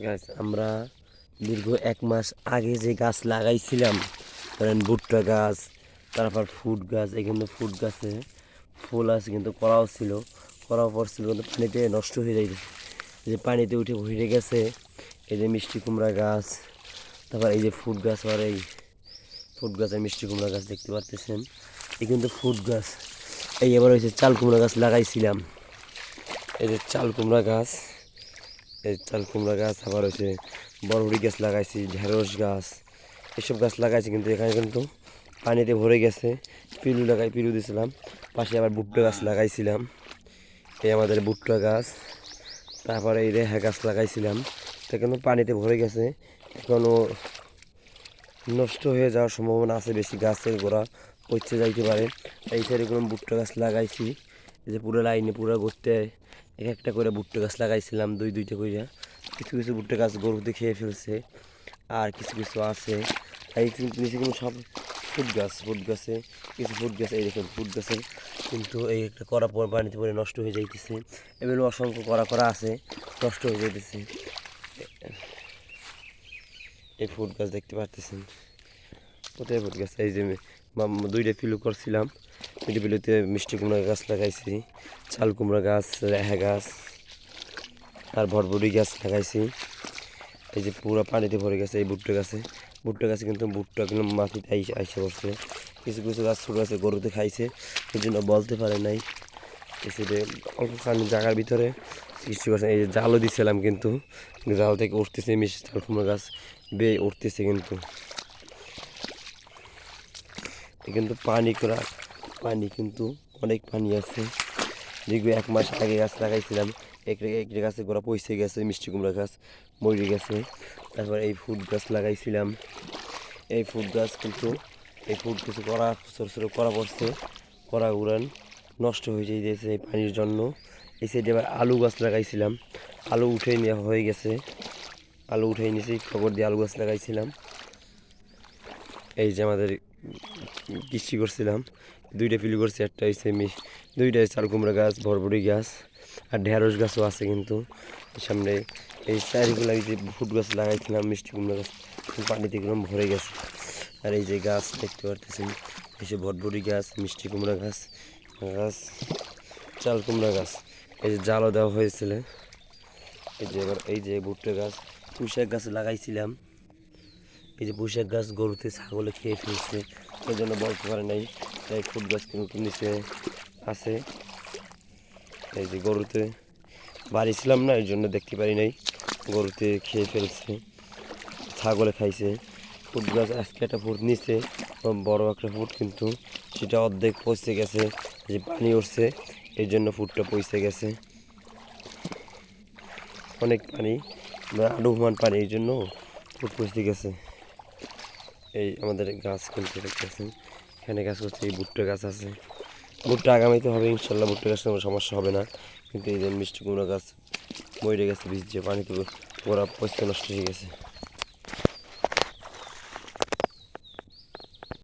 গাছ আমরা দীর্ঘ 1 মাস আগে যে গাছ লাগাইছিলাম, ধরেন ভুট্টা গাছ, তারপর ফুট গাছ, এখানে ফুট গাছে ফুল আছে কিন্তু করাও ছিল, করাও পড়ছিল কিন্তু পানিতে নষ্ট হয়ে যাইতেছে। এই যে পানিতে উঠে ভরে গেছে। এই যে মিষ্টি কুমড়া গাছ, তারপর এই যে ফুট গাছ, আর এই ফুট গাছের মিষ্টি কুমড়া গাছ দেখতে পারতেছেন, এই কিন্তু ফুট গাছ। এই এবার হয়েছে চাল কুমড়া গাছ লাগাইছিলাম, এই যে চাল কুমড়া গাছ, এই চাল কুমড়া গাছ, আবার হচ্ছে বরবড়ি গাছ লাগাইছি, ঢেঁড়স গাছ, এসব গাছ লাগাইছি কিন্তু এখানে কিন্তু পানিতে ভরে গেছে। পিলু দিয়েছিলাম, পাশে আবার ভুট্টা গাছ লাগাইছিলাম, এই আমাদের ভুট্টা গাছ, তারপরে এই রেহা গাছ লাগাইছিলাম, তা কিন্তু পানিতে ভরে গেছে, এখনও নষ্ট হয়ে যাওয়ার সম্ভাবনা আছে, বেশি গাছের গোড়া পচে যাইতে পারে। এই সাইডে কোনো ভুট্টা গাছ লাগাইছি, এই যে পুরো লাইনে পুরো ঘুরতে এক একটা করে ভুট্টা গাছ লাগাইছিলাম, দুইটা করে। কিছু কিছু ভুট্টা গাছ গরুতে খেয়ে ফেলছে, আর কিছু কিছু আছে। এই নিচে কিন্তু সব ফুট গাছে কিছু ফুট গাছ, এই দেখুন ফুট গাছের কিন্তু এই একটা করা পর পানিতে পরে নষ্ট হয়ে যাইতেছে। এগুলো অসংখ্য করা করা আছে, নষ্ট হয়ে যাইতেছে। এই ফুট গাছ দেখতে পারতেছেন, কোথায় ফুট গাছ? এই যে দুইটা পিলু করছিলাম, দুইটা পিলুতে মিষ্টি কুমড়া গাছ লাগাইছি, চাল কুমড়া গাছ, রেহা গাছ আর বরবটি গাছ লাগাইছি। এই যে পুরো পানিতে ভরে গেছে এই ভুট্টা গাছে কিন্তু ভুট্টা কিন্তু মাটিতে আইসে পড়ছে। কিছু কিছু গাছ ছোটো আছে, গরুতে খাইছে, এই জন্য বলতে পারে নাই। এসে অল্প পানি জায়গার ভিতরে সৃষ্টি করছে। এই যে জালও দিছিলাম, কিন্তু জাল থেকে উঠতেছে মিষ্টি চাল কুমড়া গাছ বেয়ে উঠতেছে, কিন্তু পানি কিন্তু অনেক পানি আছে। দীর্ঘ 1 মাস আগে গাছ লাগাইছিলাম, একটা গাছে গোড়া পচে গেছে, মিষ্টি কুমড়া গাছ মরে গেছে। তারপর এই ফুট গাছ লাগাইছিলাম, এই ফুট গাছ কিন্তু এই ফুট কিছু করা ছোটো ছোটো করা পড়ছে, করা উড়ান নষ্ট হয়ে যাইতেছে এই পানির জন্য। এই সাইডে আবার আলু গাছ লাগাইছিলাম, আলু উঠে নেওয়া হয়ে গেছে, আলু উঠে নিয়েছি, খবর দিয়ে আলু গাছ লাগাইছিলাম। এই যে আমাদের কৃষি করছিলাম, দুইটা পিলু করছি, একটা হচ্ছে দুইটা চাল কুমড়া গাছ, বরবটি গাছ আর ঢেঁড়স গাছও আছে। কিন্তু সামনে এই চারিগুলো যে ফুট গাছ লাগাইছিলাম, মিষ্টি কুমড়া গাছ পানিতে একদম ভরে গেছে। আর এই যে গাছ দেখতে পারতেছেন, এই যে বরবটি গাছ, মিষ্টি কুমড়া গাছ, চাল কুমড়া গাছ, এই যে জালও দেওয়া হয়েছিল। এই যে এবার এই যে ভুট্টা গাছ, পুঁইশাক গাছ লাগাইছিলাম, এই যে পুঁইশাক গাছ গরুতে ছাগলে খেয়ে ফেলছে, ওই জন্য বলতে পারে নাই। তাই ফুট গাছ কিন্তু নিচে আছে, এই যে গরুতে বাড়ি ছিলাম না, এই জন্য দেখতে পারি নাই, গরুতে খেয়ে ফেলছে, ছাগলে খাইছে। ফুট গাছ আজকে একটা ফুট নিচে, বড় একটা ফুট, কিন্তু সেটা অর্ধেক পচে গেছে, যে পানি উঠছে এই জন্য ফুটটা পচে গেছে। অনেক পানি, আডুমান পানি, এই জন্য ফুট পচে গেছে। এই আমাদের গাছ কিন্তু দেখতেছেন, এখানে গাছ করছে, এই ভুট্টা গাছ আছে, ভুট্টা আগামীতে হবে ইনশাল্লাহ, ভুট্টা গাছের কোনো সমস্যা হবে না। কিন্তু এই যে মিষ্টি কুমড়া গাছ মরে গেছে, ভিজছে পানিতে, ওরা পচে নষ্ট হয়ে গেছে।